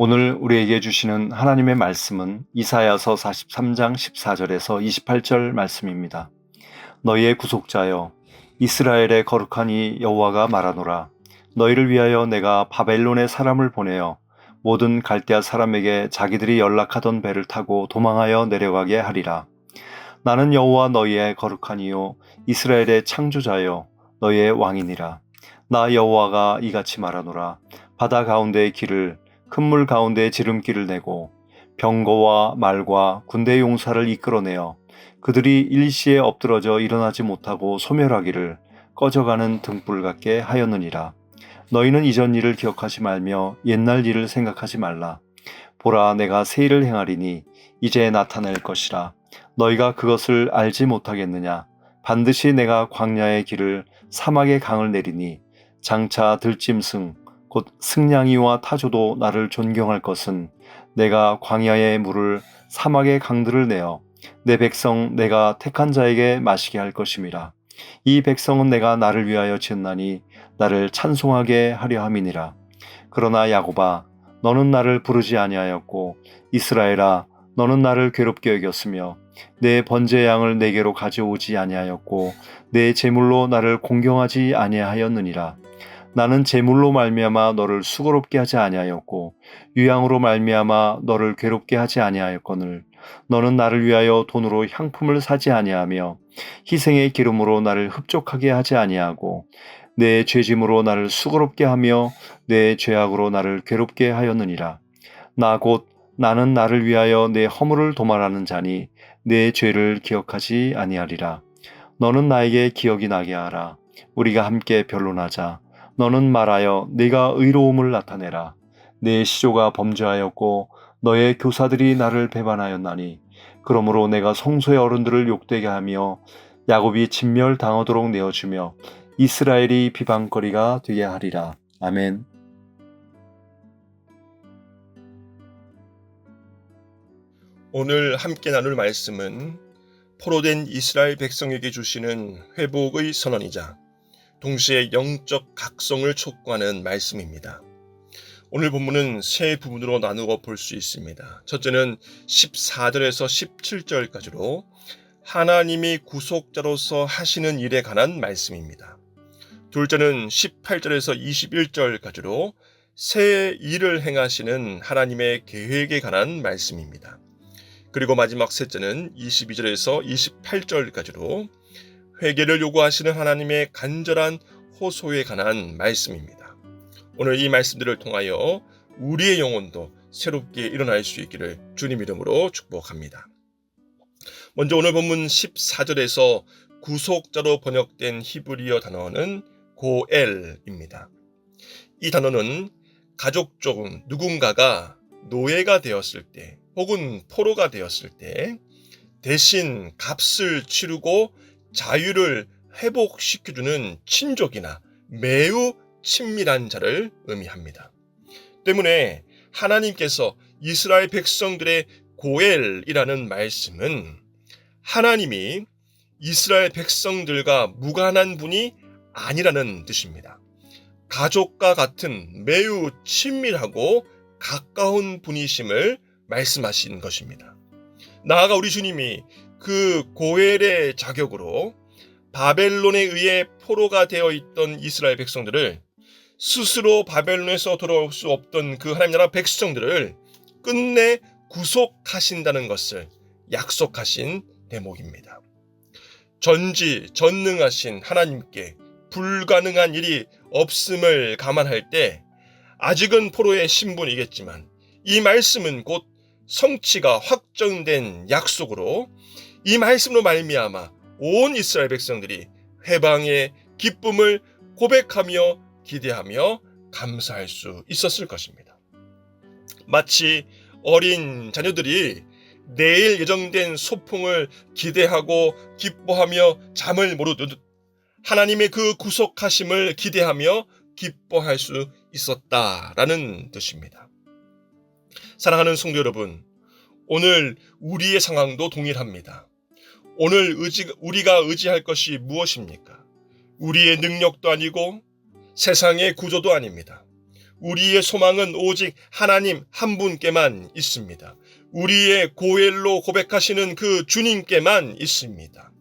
오늘 우리에게 주시는 하나님의 말씀은 이사야서 43장 14절에서 28절 말씀입니다. 너희의 구속자여, 이스라엘의 거룩한 이 여호와가 말하노라. 너희를 위하여 내가 바벨론에 사람을 보내어 모든 갈대아 사람에게 자기들이 연락하던 배를 타고 도망하여 내려가게 하리라. 나는 여호와 너희의 거룩한 이요 이스라엘의 창조자여 너희의 왕이니라. 나 여호와가 이같이 말하노라. 바다 가운데의 길을 큰 물 가운데 지름길을 내고 병거와 말과 군대 용사를 이끌어내어 그들이 일시에 엎드러져 일어나지 못하고 소멸하기를 꺼져가는 등불 같게 하였느니라. 너희는 이전 일을 기억하지 말며 옛날 일을 생각하지 말라. 보라, 내가 새 일을 행하리니 이제 나타낼 것이라. 너희가 그것을 알지 못하겠느냐? 반드시 내가 광야의 길을 사막의 강을 내리니 장차 들짐승 곧 승냥이와 타조도 나를 존경할 것은 내가 광야의 물을 사막의 강들을 내어 내 백성 내가 택한 자에게 마시게 할 것임이라. 이 백성은 내가 나를 위하여 지었나니 나를 찬송하게 하려 함이니라. 그러나 야곱아, 너는 나를 부르지 아니하였고 이스라엘아, 너는 나를 괴롭게 여겼으며 내 번제 양을 내게로 가져오지 아니하였고 내 제물로 나를 공경하지 아니하였느니라. 나는 제물로 말미암아 너를 수고롭게 하지 아니하였고 유향으로 말미암아 너를 괴롭게 하지 아니하였거늘 너는 나를 위하여 돈으로 향품을 사지 아니하며 희생의 기름으로 나를 흡족하게 하지 아니하고 내 죄짐으로 나를 수고롭게 하며 내 죄악으로 나를 괴롭게 하였느니라. 나 곧 나는 나를 위하여 내 허물을 도말하는 자니 내 죄를 기억하지 아니하리라. 너는 나에게 기억이 나게 하라. 우리가 함께 변론하자. 너는 말하여 네가 의로움을 나타내라. 내 시조가 범죄하였고 너의 교사들이 나를 배반하였나니 그러므로 내가 성소의 어른들을 욕되게 하며 야곱이 진멸당하도록 내어주며 이스라엘이 비방거리가 되게 하리라. 아멘. 오늘 함께 나눌 말씀은 포로된 이스라엘 백성에게 주시는 회복의 선언이자 동시에 영적 각성을 촉구하는 말씀입니다. 오늘 본문은 세 부분으로 나누어 볼 수 있습니다. 첫째는 14절에서 17절까지로 하나님이 구속자로서 하시는 일에 관한 말씀입니다. 둘째는 18절에서 21절까지로 새 일을 행하시는 하나님의 계획에 관한 말씀입니다. 그리고 마지막 셋째는 22절에서 28절까지로 회개를 요구하시는 하나님의 간절한 호소에 관한 말씀입니다. 오늘 이 말씀들을 통하여 우리의 영혼도 새롭게 일어날 수 있기를 주님 이름으로 축복합니다. 먼저 오늘 본문 14절에서 구속자로 번역된 히브리어 단어는 고엘입니다. 이 단어는 가족 중 누군가가 노예가 되었을 때 혹은 포로가 되었을 때 대신 값을 치르고 자유를 회복시켜주는 친족이나 매우 친밀한 자를 의미합니다. 때문에 하나님께서 이스라엘 백성들의 고엘이라는 말씀은 하나님이 이스라엘 백성들과 무관한 분이 아니라는 뜻입니다. 가족과 같은 매우 친밀하고 가까운 분이심을 말씀하신 것입니다. 나아가 우리 주님이 그 고엘의 자격으로 바벨론에 의해 포로가 되어 있던 이스라엘 백성들을 스스로 바벨론에서 돌아올 수 없던 그 하나님 나라 백성들을 끝내 구속하신다는 것을 약속하신 대목입니다. 전지전능하신 하나님께 불가능한 일이 없음을 감안할 때 아직은 포로의 신분이겠지만 이 말씀은 곧 성취가 확정된 약속으로 이 말씀으로 말미암아 온 이스라엘 백성들이 회방의 기쁨을 고백하며 기대하며 감사할 수 있었을 것입니다. 마치 어린 자녀들이 내일 예정된 소풍을 기대하고 기뻐하며 잠을 모르듯 하나님의 그 구속하심을 기대하며 기뻐할 수 있었다라는 뜻입니다. 사랑하는 성도 여러분, 오늘 우리의 상황도 동일합니다. 오늘 우리가 의지할 것이 무엇입니까? 우리의 능력도 아니고 세상의 구조도 아닙니다. 우리의 소망은 오직 하나님 한 분께만 있습니다. 우리의 고엘로 고백하시는 그 주님께만 있습니다.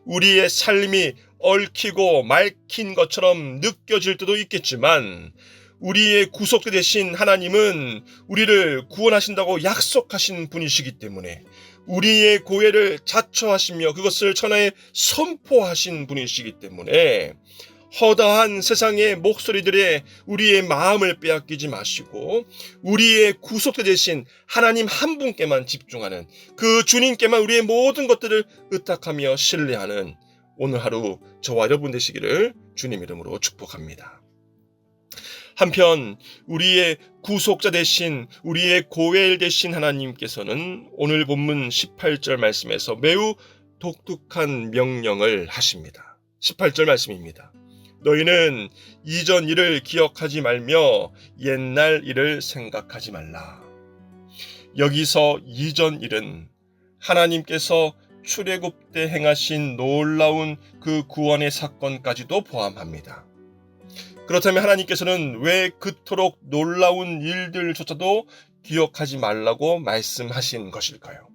우리의 삶이 얽히고 말킨 것처럼 느껴질 때도 있겠지만 우리의 구속주 되신 하나님은 우리를 구원하신다고 약속하신 분이시기 때문에 우리의 고해를 자처하시며 그것을 천하에 선포하신 분이시기 때문에 허다한 세상의 목소리들에 우리의 마음을 빼앗기지 마시고 우리의 구속주 되신 하나님 한 분께만 집중하는 그 주님께만 우리의 모든 것들을 의탁하며 신뢰하는 오늘 하루 저와 여러분 되시기를 주님 이름으로 축복합니다. 한편 우리의 구속자 되신 우리의 고엘 되신 하나님께서는 오늘 본문 18절 말씀에서 매우 독특한 명령을 하십니다. 18절 말씀입니다. 너희는 이전 일을 기억하지 말며 옛날 일을 생각하지 말라. 여기서 이전 일은 하나님께서 출애굽 때 행하신 놀라운 그 구원의 사건까지도 포함합니다. 그렇다면 하나님께서는 왜 그토록 놀라운 일들조차도 기억하지 말라고 말씀하신 것일까요?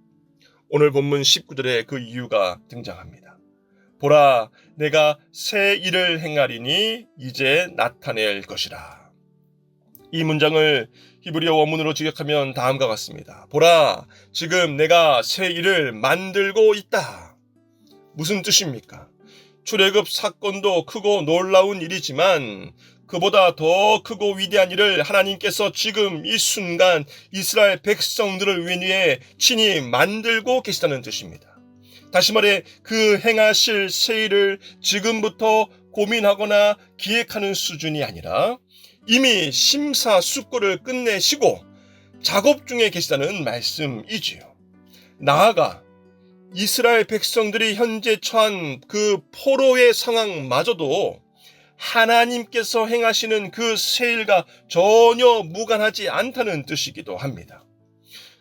오늘 본문 19절에 그 이유가 등장합니다. 보라, 내가 새 일을 행하리니 이제 나타낼 것이라. 이 문장을 히브리어 원문으로 직역하면 다음과 같습니다. 보라, 지금 내가 새 일을 만들고 있다. 무슨 뜻입니까? 출애굽 사건도 크고 놀라운 일이지만 그보다 더 크고 위대한 일을 하나님께서 지금 이 순간 이스라엘 백성들을 위해 친히 만들고 계시다는 뜻입니다. 다시 말해 그 행하실 새 일을 지금부터 고민하거나 기획하는 수준이 아니라 이미 심사숙고를 끝내시고 작업 중에 계시다는 말씀이지요. 나아가 이스라엘 백성들이 현재 처한 그 포로의 상황마저도 하나님께서 행하시는 그 새 일과 전혀 무관하지 않다는 뜻이기도 합니다.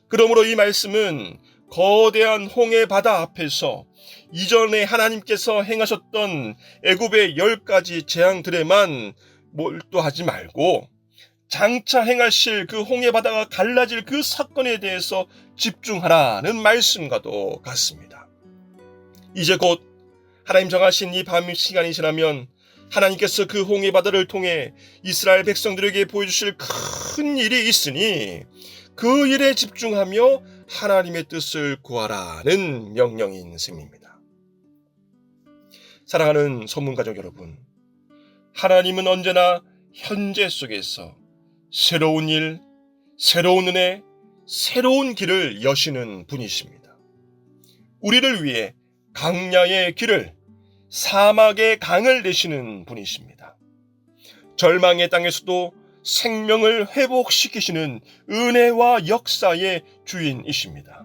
그러므로 이 말씀은 거대한 홍해 바다 앞에서 이전에 하나님께서 행하셨던 애굽의 10가지 재앙들에만 몰두하지 말고 장차 행하실 그 홍해 바다가 갈라질 그 사건에 대해서 집중하라는 말씀과도 같습니다. 이제 곧 하나님 정하신 이 밤 시간이 지나면 하나님께서 그 홍해 바다를 통해 이스라엘 백성들에게 보여주실 큰 일이 있으니 그 일에 집중하며 하나님의 뜻을 구하라는 명령인 셈입니다. 사랑하는 소문가족 여러분, 하나님은 언제나 현재 속에서 새로운 일, 새로운 은혜, 새로운 길을 여시는 분이십니다. 우리를 위해 강야의 길을, 사막의 강을 내시는 분이십니다. 절망의 땅에서도 생명을 회복시키시는 은혜와 역사의 주인이십니다.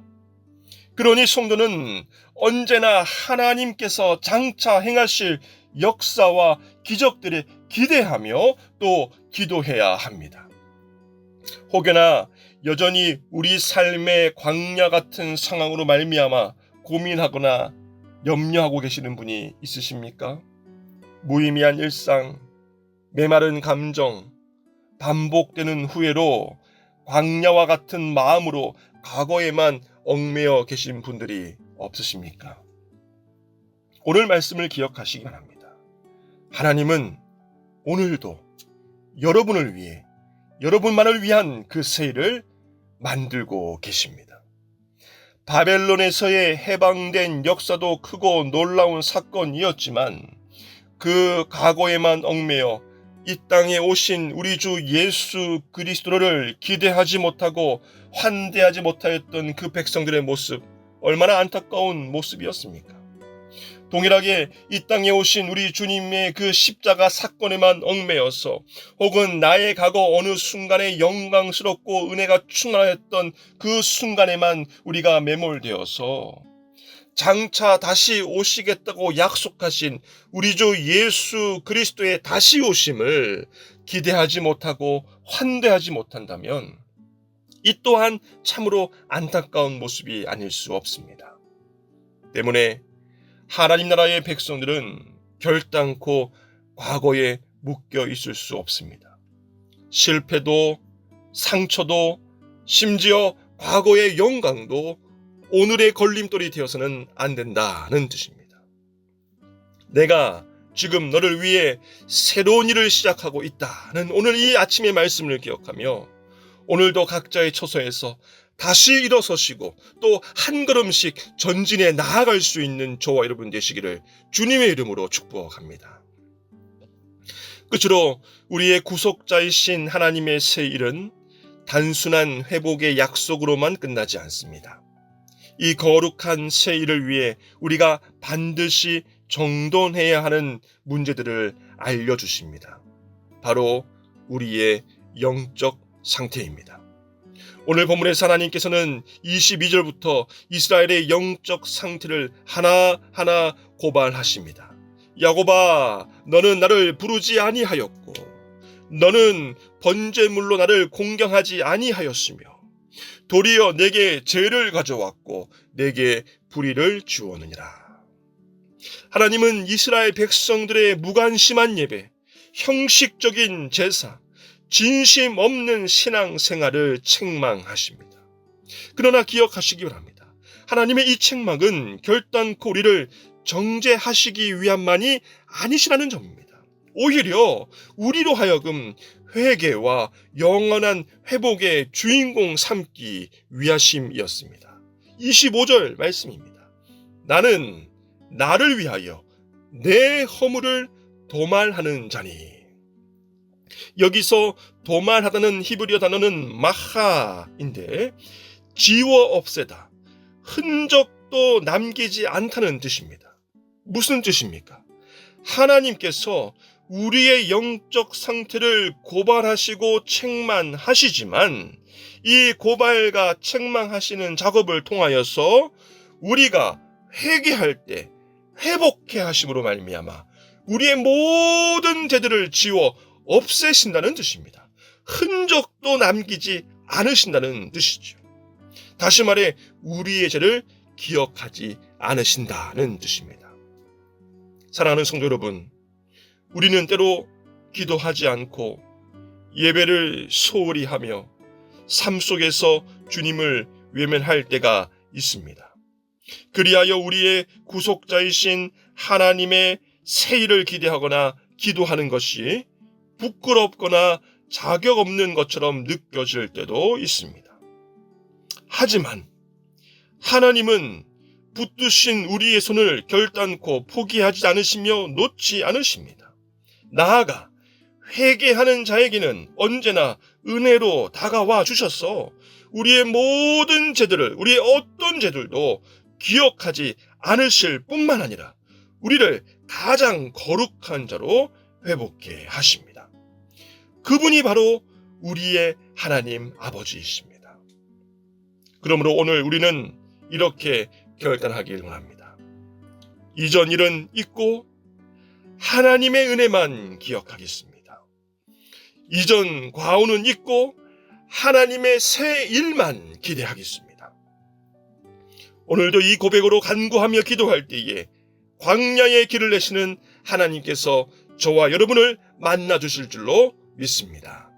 그러니 성도는 언제나 하나님께서 장차 행하실 역사와 기적들에 기대하며 또 기도해야 합니다. 혹여나 여전히 우리 삶의 광야 같은 상황으로 말미암아 고민하거나 염려하고 계시는 분이 있으십니까? 무의미한 일상, 메마른 감정, 반복되는 후회로 광야와 같은 마음으로 과거에만 얽매여 계신 분들이 없으십니까? 오늘 말씀을 기억하시기 바랍니다. 하나님은 오늘도 여러분을 위해, 여러분만을 위한 그 새 일을 만들고 계십니다. 바벨론에서의 해방된 역사도 크고 놀라운 사건이었지만 그 과거에만 얽매여 이 땅에 오신 우리 주 예수 그리스도를 기대하지 못하고 환대하지 못하였던 그 백성들의 모습, 얼마나 안타까운 모습이었습니까? 동일하게 이 땅에 오신 우리 주님의 그 십자가 사건에만 얽매여서 혹은 나의 과거 어느 순간에 영광스럽고 은혜가 충만하였던 그 순간에만 우리가 매몰되어서 장차 다시 오시겠다고 약속하신 우리 주 예수 그리스도의 다시 오심을 기대하지 못하고 환대하지 못한다면 이 또한 참으로 안타까운 모습이 아닐 수 없습니다. 때문에 하나님 나라의 백성들은 결단코 과거에 묶여 있을 수 없습니다. 실패도 상처도 심지어 과거의 영광도 오늘의 걸림돌이 되어서는 안 된다는 뜻입니다. 내가 지금 너를 위해 새로운 일을 시작하고 있다는 오늘 이 아침의 말씀을 기억하며 오늘도 각자의 처소에서 다시 일어서시고 또 한 걸음씩 전진해 나아갈 수 있는 저와 여러분 되시기를 주님의 이름으로 축복합니다. 끝으로 우리의 구속자이신 하나님의 새 일은 단순한 회복의 약속으로만 끝나지 않습니다. 이 거룩한 새 일을 위해 우리가 반드시 정돈해야 하는 문제들을 알려주십니다. 바로 우리의 영적 상태입니다. 오늘 본문에서 하나님께서는 22절부터 이스라엘의 영적 상태를 하나하나 고발하십니다. 야곱아, 너는 나를 부르지 아니하였고 너는 번제물로 나를 공경하지 아니하였으며 도리어 내게 죄를 가져왔고 내게 불의를 주었느니라. 하나님은 이스라엘 백성들의 무관심한 예배, 형식적인 제사, 진심 없는 신앙생활을 책망하십니다. 그러나 기억하시기 바랍니다. 하나님의 이 책망은 결단코 우리를 정죄하시기 위함만이 아니시라는 점입니다. 오히려 우리로 하여금 회개와 영원한 회복의 주인공 삼기 위하심이었습니다. 25절 말씀입니다. 나는 나를 위하여 내 허물을 도말하는 자니. 여기서 도말하다는 히브리어 단어는 마하인데 지워 없애다, 흔적도 남기지 않다는 뜻입니다. 무슨 뜻입니까? 하나님께서 우리의 영적 상태를 고발하시고 책망하시지만 이 고발과 책망하시는 작업을 통하여서 우리가 회개할 때 회복해 하심으로 말미암아 우리의 모든 죄들을 지워 없애신다는 뜻입니다. 흔적도 남기지 않으신다는 뜻이죠. 다시 말해 우리의 죄를 기억하지 않으신다는 뜻입니다. 사랑하는 성도 여러분, 우리는 때로 기도하지 않고 예배를 소홀히 하며 삶 속에서 주님을 외면할 때가 있습니다. 그리하여 우리의 구속자이신 하나님의 새 일을 기대하거나 기도하는 것이 부끄럽거나 자격 없는 것처럼 느껴질 때도 있습니다. 하지만 하나님은 붙드신 우리의 손을 결단코 포기하지 않으시며 놓지 않으십니다. 나아가 회개하는 자에게는 언제나 은혜로 다가와 주셔서 우리의 모든 죄들을, 우리의 어떤 죄들도 기억하지 않으실 뿐만 아니라 우리를 가장 거룩한 자로 회복해 하십니다. 그분이 바로 우리의 하나님 아버지이십니다. 그러므로 오늘 우리는 이렇게 결단하길 원합니다. 이전 일은 잊고 하나님의 은혜만 기억하겠습니다. 이전 과오는 잊고 하나님의 새 일만 기대하겠습니다. 오늘도 이 고백으로 간구하며 기도할 때에 광야의 길을 내시는 하나님께서 저와 여러분을 만나 주실 줄로 믿습니다.